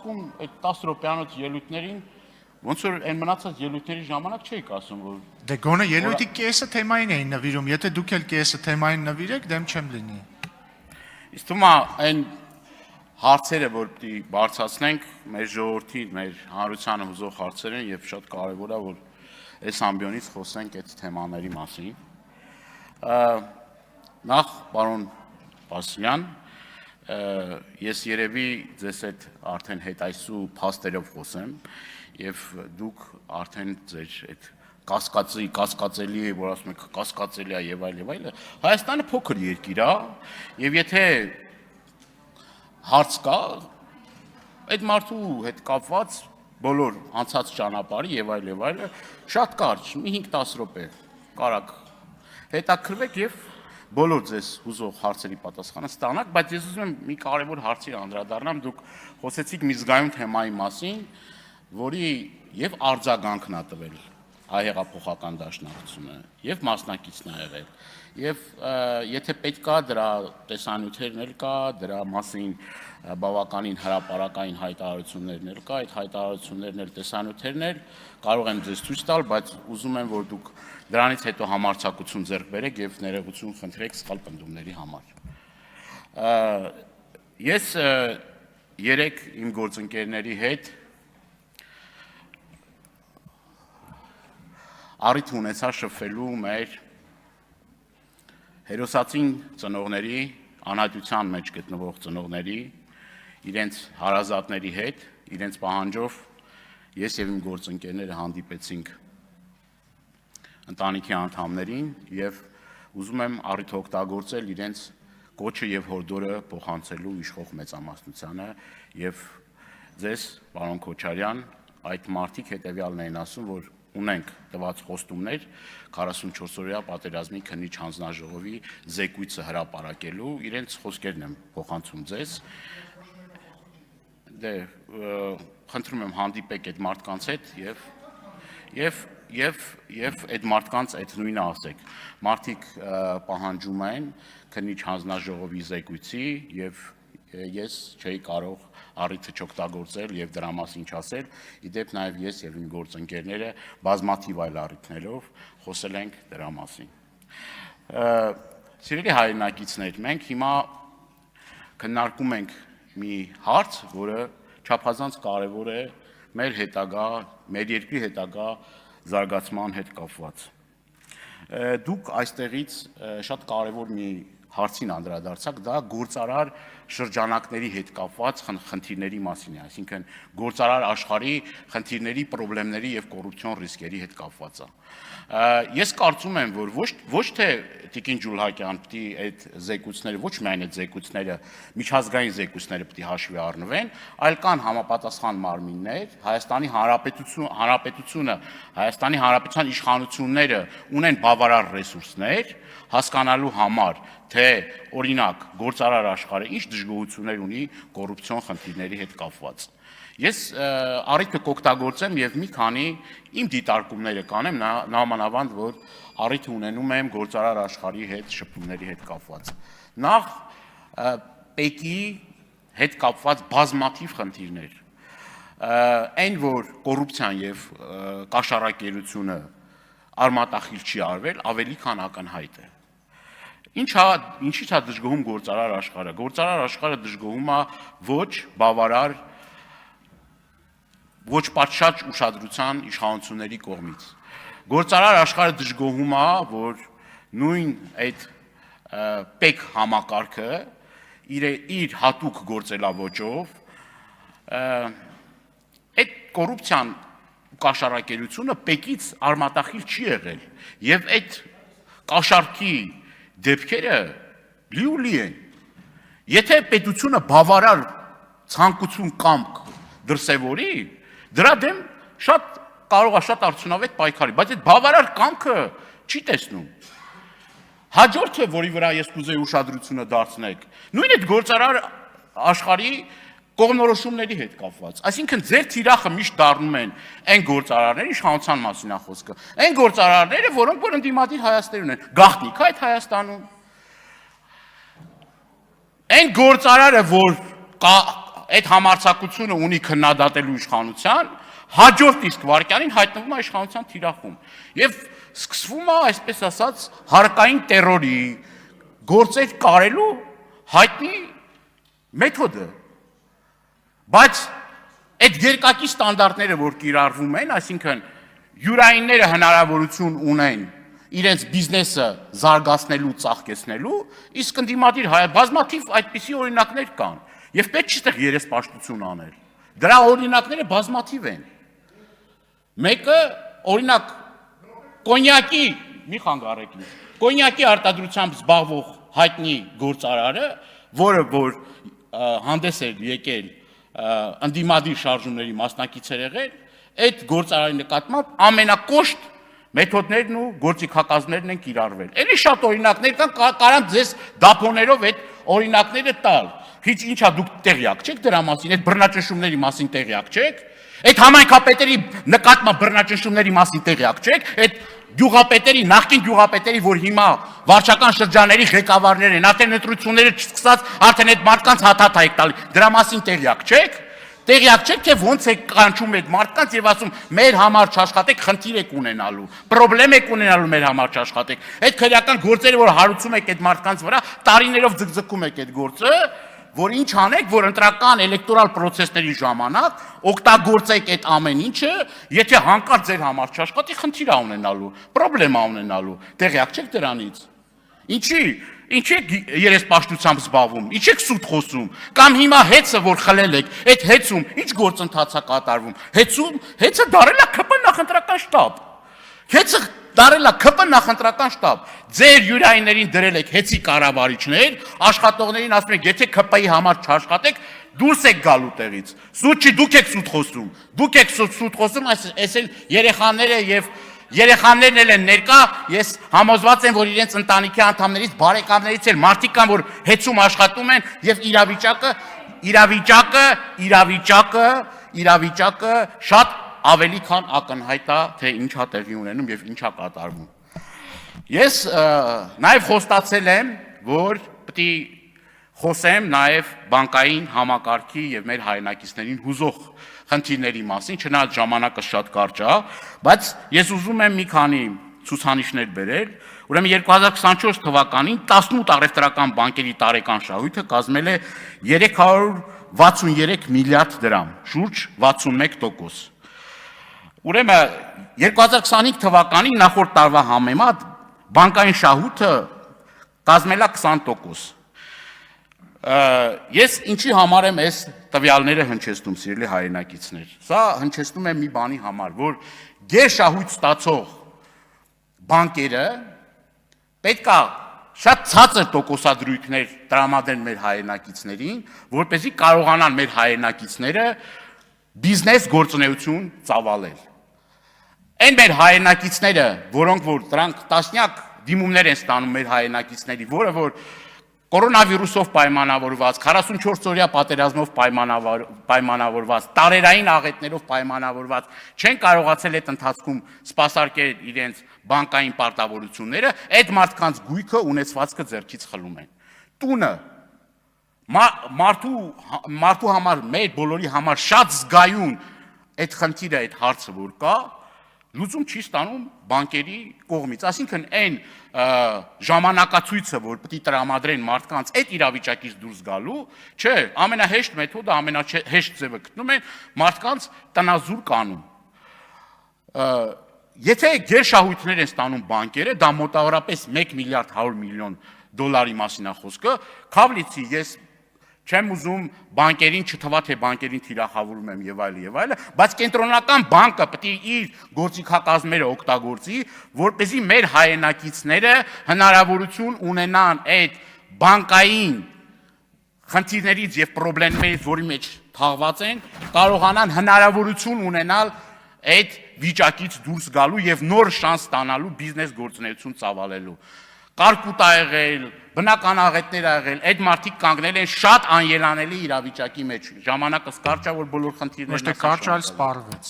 ընթացքում այդ 10 րոպեանոց ելույթներին ոնց որ այն մնացած ելույթների ժամանակ չէիք ասում, որ Դե գոնե ելույթի կեսը թեմային էին նվիրում, եթե դուք էլ կեսը թեմային նվիրեք, դեմ չեմ լինի։ Իսկ թվում է այն հարցերը, որ պիտի բարձրացնենք, մեր ժողովրդի, մեր հանրությանը հուզող հարցեր են եւ շատ կարեւոր է, որ այս ամբիոնից խոսենք այդ թեմաների մասին։ Նախ, պարոն Պասյան, ես երևի ձեզ այդ արդեն հետայսու փաստերով խոսեմ եւ դուք արդեն ձեր այդ կասկածելի է, որ ասում եք կասկածելի է եւ այլ։ Հայաստանը փոքր երկիր է եւ եթե հարց կա, այդ մարդու հետ կապված բոլոր անցած ճանապարհի եւ այլ շատ կարճ, մի 5-10 րոպե կարակ հետաքրվեք եւ բոլոր ձեզ հուզող հարցերի պատասխանը ստանաք, բայց ես ուզում եմ մի կարևոր հարցի անդրադառնամ, դուք խոսեցիք մի զգայուն թեմայի մասին, որի եւ արձագանքն ա տվել հայհեղափոխական դաշնակցությունը եւ մասնակիցն ա եղել եւ եթե պետք է դրա տեսանյութերն էլ կա, դրա մասին բավականին հրապարակային հայտարարություններն էլ կա, այդ հայտարարություններն էլ տեսանյութերն էլ կարող եմ ձեզ ցույց տալ, բայց ուզում եմ որ դուք դրանից հետո համարձակություն ձեռք բերեք եւ ներողություն խնդրեք սխալ պնդումների համար։ Ես երեք իմ գործընկերների հետ առիթ ունեցա շփվելու մեր հերոսացին ծնողների, անհատության մեջ գտնվող ծնողների, իրենց հարազատների հետ, իրենց պահանջով ես եւ իմ գործընկերները հանդիպեցինք ընտանիքի անդամներին եւ ուզում եմ առիթ օգտագործել իրենց կոչը եւ հորդորը փոխանցելու իշխող մեծամասնությանը եւ ձեզ, պարոն Քոչարյան, այդ մարդիկ հետեւյալն էին ասում, որ ունենք տված խոստումներ 44-օրյա պատերազմի քննիչ հանձնաժողովի զեկույցը հրապարակելու, իրենց խոսքերն եմ փոխանցում ձեզ։ Դե խնդրում եմ հանդիպեք այդ մարդկանց հետ եւ այդ մարդկանց այդ նույնը ասեք։ Մարդիկ պահանջում են քննիչ հանձնաժողովի զեկույցի եւ ես չէի կարող առիթը չօգտագործել եւ դրա մասին չասել, իդեպ նաեւ ես եւ իմ գործընկերները բազմաթիվ այլ առիթներով խոսել ենք դրա մասին։ Սիրելի հայրենակիցներ, մենք հիմա քննարկում ենք մի հարց, որը չափազանց կարեւոր է մեր հետագա, մեր երկրի հետագա զարգացման հետ կապված։ Դուք այստեղից շատ կարեւոր մի հարցին անդրադարձակ, դա գործարար շրջանակների հետ կապված խնդիրների մասին է, այսինքն գործարար աշխարհի խնդիրների, խնդիրների եւ կոռուպցիոն ռիսկերի հետ կապված է։ Ես կարծում եմ, որ ոչ թե Տիկին Ջուլհակյան պիտի այդ զեկույցները, ոչ միայն այդ զեկույցները, միջազգային զեկույցները պիտի հաշվի առնվեն, այլ կան համապատասխան մարմիններ, Հայաստանի Հանրապետությունը, Հայաստանի Հանրապետության իշխանությունները ունեն բավարար ռեսուրսներ հասկանալու համար, թե օրինակ գործարար աշխարհը ինչ դժգոհություններ ունի կոռուպցիոն խնդիրների հետ կապված։ Ես առիթը կօգտագործեմ եւ մի քանի իմ դիտարկումները կանեմ, նամանավանդ որ առիթ ունենում եմ գործարար աշխարհի հետ շփումների հետ կապված։ Նախ ՊԵԿ-ի հետ կապված բազմաթիվ խնդիրներ։ Այն որ կոռուպցիան եւ կաշառակերությունը արմատախիլ չի արվել, ավելի քան ակնհայտ է։ Ինչի՞ց է դժգոհում գործարար աշխարհը։ Գործարար աշխարհը դժգոհում է ոչ բավարար, ոչ պատշաճ ուշադրության իշխանությունների կողմից։ Գործարար աշխարհը դժգոհում է, որ նույն այդ ՊԵԿ համակարգը իր հատուկ գործելավոճով այդ կոռուպցիան ու կաշառակերությունը ՊԵԿ-ից արմատախիլ չի եղել եւ այդ կաշառքի դեպքերը լի են։ Եթե պետությունը բավարար ցանկություն կամք դրսևորի, դրա դեմ կարող է շատ արդյունավետ պայքարի, բայց այդ բավարար կամքը չի տեսնում։ Հաջորդը, որի վրա ես կուզեի ուշադրությունը դարձնեք, նույն այդ գործարար աշխարհի կողմնորոշումների հետ կապված։ Այսինքն ձեր թիրախը միշտ դառնում են այն գործարարները, իշխանության մասին է խոսքը, այն գործարարները, որոնք որ ընդդիմադիր Հայաստան ունեն, գաղտնիք է այդ Հայաստանում։ Այն գործարարը, որ այդ համարձակությունը ունի քննադատելու իշխանության, հաջորդ իսկ վարքյանին հայտնվում է իշխանության թիրախում։ Եվ սկսվում է, այսպես ասած, հարկային տերորի գործեր կարելու հայտնի մեթոդը։ Բայց այդ երկակի ստանդարտները, որ կիրառվում են, այսինքն յուրայինները հնարավորություն ունեն իրենց բիզնեսը զարգացնելու, ծաղկեցնելու, իսկ ընդդիմադիր բազմաթիվ այդպիսի օրինակներ կան, եւ պետք չի այդտեղ երեսպաշտություն անել։ Դրա օրինակները բազմաթիվ են։ Մեկը, օրինակ, կոնյակի, մի խանգարեք ինձ, կոնյակի արտադրությամբ զբաղվող հայտնի գործարարը, որը որ հանդես էր եկել ընդդիմադիր շարժումների մասնակից էր եղել, այդ գործարարի նկատմամբ ամենակոշտ մեթոդներն ու գործիքակազմներն են կիրառվել։ Էլի շատ օրինակներ կան, կարամ ձեզ դափոներով այդ օրինակները տալ։ Ինչա դուք տեղյակ չեք դրա մասին, այդ բռնաճնշումների մասին տեղյակ չեք, այդ համայնքապետերի նկատմամբ բռնաճնշումների մասին տեղյակ չեք, այդ գյուղապետերի, նախկին գյուղապետերի, որ հիմա վարչական շրջանների ղեկավարներ են, արդեն ընտրությունները չսկսած, արդեն այդ մարդկանց հաթաթ եք տալի, դրա մասին տեղյակ չեք։ Տեղյակ չեք, թե ոնց եք կանչում այդ մարդկանց եւ ասում մեր համար չաշխատեք, խնդիր եք ունենալու, խնդրեմ եք ունենալու մեր համար չաշխատեք։ Այդ քրեական գործերը, որ հարուցում եք այդ մարդկանց վրա, տարիներով ձգձգում եք այդ գործը, որ ինչ անեք, որ ընտրական էլեկտորալ պրոցեսների ժամանակ օգտագործեք այդ ամեն ինչը, եթե հանկարծ ձեր համար չաշխատի, խնդիր է ունենալու, խնդրեմ է ունենալու։ Տեղյակ չեք դրանից։ Ինչ եք երեսպաշտությամբ զբաղվում, ինչ եք սուտ խոսում, կամ հիմա հեծը, որ խլել եք, այդ հեծում, ինչ գործընթաց է կատարվում, հեծը դարել է ՔՊ նախընտրական շտաբ, հեծը դարել է ՔՊ նախընտրական շտաբ, ձեր յուրայիներին դրել եք հեծի կառավարիչներ, աշխատողներին ասում եք, եթե ՔՊ-ի համար չաշխատեք, դուրս եք գալու տեղից, սուտ չի, դուք եք սուտ խոսում, այս էլ երեխաները եւ երեխաներն էլ են ներկա, ես համոզված եմ, որ իրենց ընտանիքի անդամներից, բարեկամներից էլ մարդիկ կան, որ հեծում աշխատում են եւ իրավիճակը շատ ավելի քան ակնհայտ է, թե ինչ է տեղի ունենում եւ ինչ է կատարվում։ Ես նաեւ խոստացել եմ, որ պետք է խոսեմ նաեւ բանկային համակարգի եւ մեր հայրենակիցներին հուզող խնդիրների մասին, չնայած ժամանակը շատ կարճ է, բայց ես ուզում եմ մի քանի ցուցանիշներ բերել։ Ուրեմն 2024 թվականին 18 առևտրական բանկերի տարեկան շահույթը կազմել է 363 միլիարդ դրամ, շուրջ 61%։ Ուրեմն 2025 թվականին նախորդ տարվա համեմատ բանկային շահույթը կազմել է 20%։ Ես ինչի համար եմ այս տվյալները հնչեցնում, սիրելի հայրենակիցներ։ Սա հնչեցնում է մի բանի համար, որ գերշահույթ ստացող բանկերը պետք է շատ ցածր տոկոսադրույքներ տրամադրեն մեր հայրենակիցներին, որպեսզի կարողանան մեր հայրենակիցները բիզնես գործունեություն ծավալել։ Այն մեր հայրենակիցները, որոնք որ դրանք տասնյակ դիմումներ են ստանում մեր հայրենակիցների, որը որ կորոնավիրուսով պայմանավորված, 44 օրյա պատերազմով պայմանավորված, տարերային աղետներով պայմանավորված, չեն կարողացել այդ ընթացքում սպասարկել իրենց բանկային պարտավորությունները, այդ մարդկանց գույքը ունեցվածքը ձեռքից խլում են։ Տունը մարդու համար, մեր բոլորի համար շատ զգայուն այդ խնդիրը, այդ հարցը որ կա, լուծում չի ստանում բանկերի կողմից, այսինքն այն ժամանակացույցը, որ պետք է տրամադրեն մարդկանց այդ իրավիճակից դուրս գալու, չէ, ամենահեշտ մեթոդը, ամենահեշտ ձևը գտնում են մարդկանց տնազուր կանում։ Եթե գերշահույթներ են ստանում բանկերը, դա մոտավորապես 1 միլիարդ 100 միլիոն դոլարի մասին է խոսքը, քավլիցի ես չեմ ուզում բանկերին չթվա, թե բանկերին թիրախավորում եմ եւ այլն, բայց կենտրոնական բանկը պետք է իր գործիքակազմերը օգտագործի, որպեսզի մեր հայրենակիցները հնարավորություն ունենան այդ բանկային խնդիրներից եւ խնդիրներից, որի մեջ թաղված են, կարողանան հնարավորություն ունենալ այդ վիճակից դուրս գալու եւ նոր շանս ստանալու բիզնես գործունեություն ծավալելու։ Կարկուտ ա եղել, բնական աղետներ ա եղել, այդ մարդիկ կանգնել են շատ անելանելի իրավիճակի մեջ, ժամանակը կարճ է, որ բոլոր խնդիրներն Ոչ թե կարճ, այլ սպառվեց։